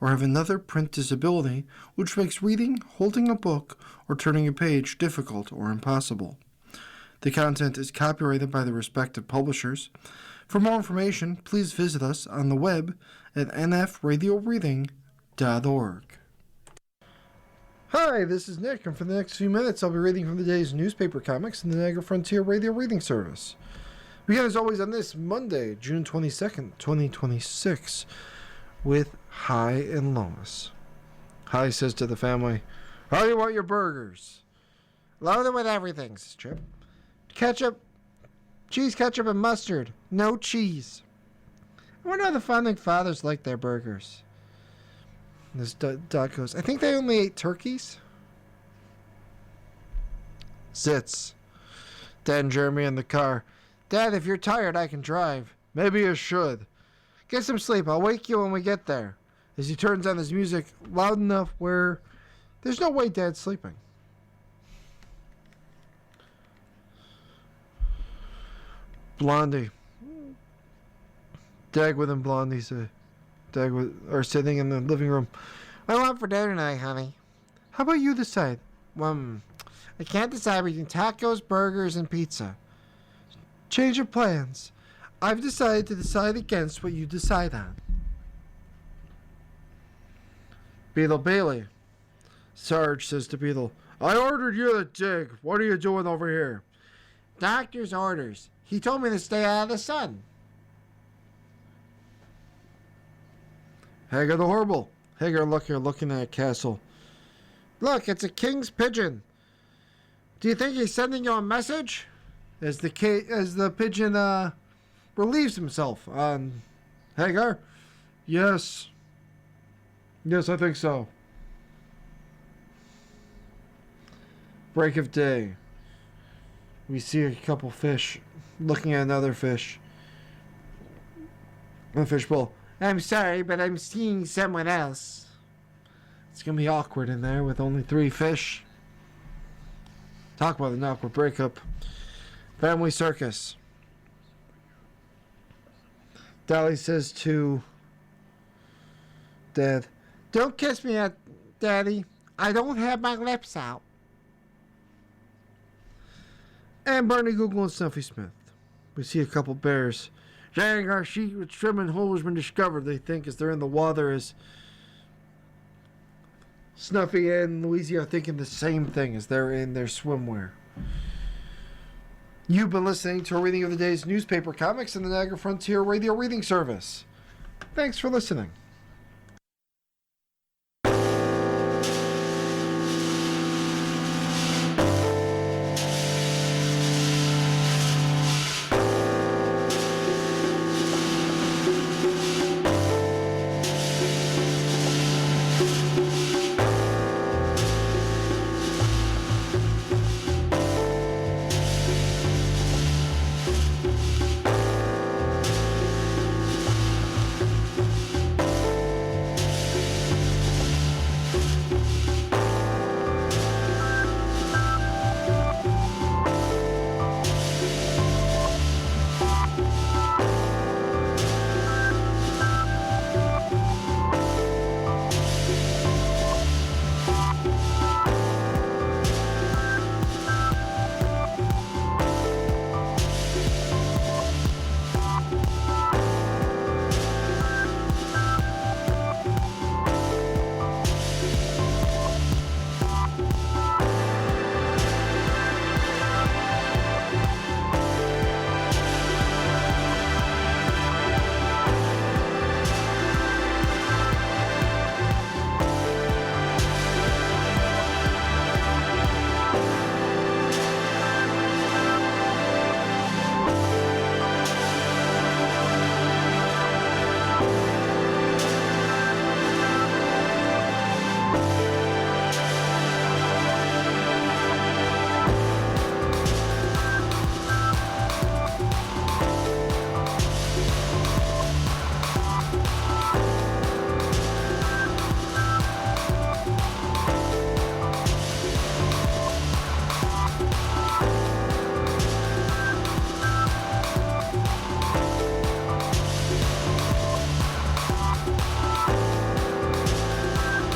or have another print disability which makes reading, holding a book, or turning a page difficult or impossible. The content is copyrighted by the respective publishers. For more information, please visit us on the web at nfradioreading.org. Hi, this is Nick, and for the next few minutes I'll be reading from the day's newspaper comics in the Niagara Frontier Radio Reading Service. We begin as always on this Monday, June 22nd, 2026, with Hi and Lois. Hi says to the family, "How do you want your burgers?" "Load them with everything," says Chip. "Ketchup, cheese, ketchup, and mustard. No cheese." I wonder how the founding fathers liked their burgers. This Dot goes, "I think they only ate turkeys." Sits. Dad and Jeremy in the car. "Dad, if you're tired, I can drive." "Maybe you should." "Get some sleep. I'll wake you when we get there." As he turns on his music loud enough where there's no way Dad's sleeping. Blondie. Dagwood and Blondie are sitting in the living room. "What do you want for dinner tonight, honey?" "How about you decide?" I can't decide between tacos, burgers, and pizza." "Change of plans. I've decided to decide against what you decide on." Beetle Bailey. Sarge says to Beetle, "I ordered you to dig. What are you doing over here?" "Doctor's orders. He told me to stay out of the sun." Hagar the Horrible. Hagar looking at a castle. "Look, it's a king's pigeon. Do you think he's sending you a message?" As the pigeon relieves himself on Hagar. Yes, I think so." Break of day. We see a couple fish looking at another fish. A fishbowl. "I'm sorry, but I'm seeing someone else." It's going to be awkward in there with only 3 fish. Talk about an awkward breakup. Family circus. Dolly says to Dad, "Don't kiss me, Daddy. I don't have my lips out." And Barney Google and Snuffy Smith. We see a couple bears. "Dang, our sheet with trimming hole has been discovered," they think, as they're in the water. As Snuffy and Louise are thinking the same thing as they're in their swimwear. You've been listening to a reading of the day's newspaper comics in the Niagara Frontier Radio Reading Service. Thanks for listening.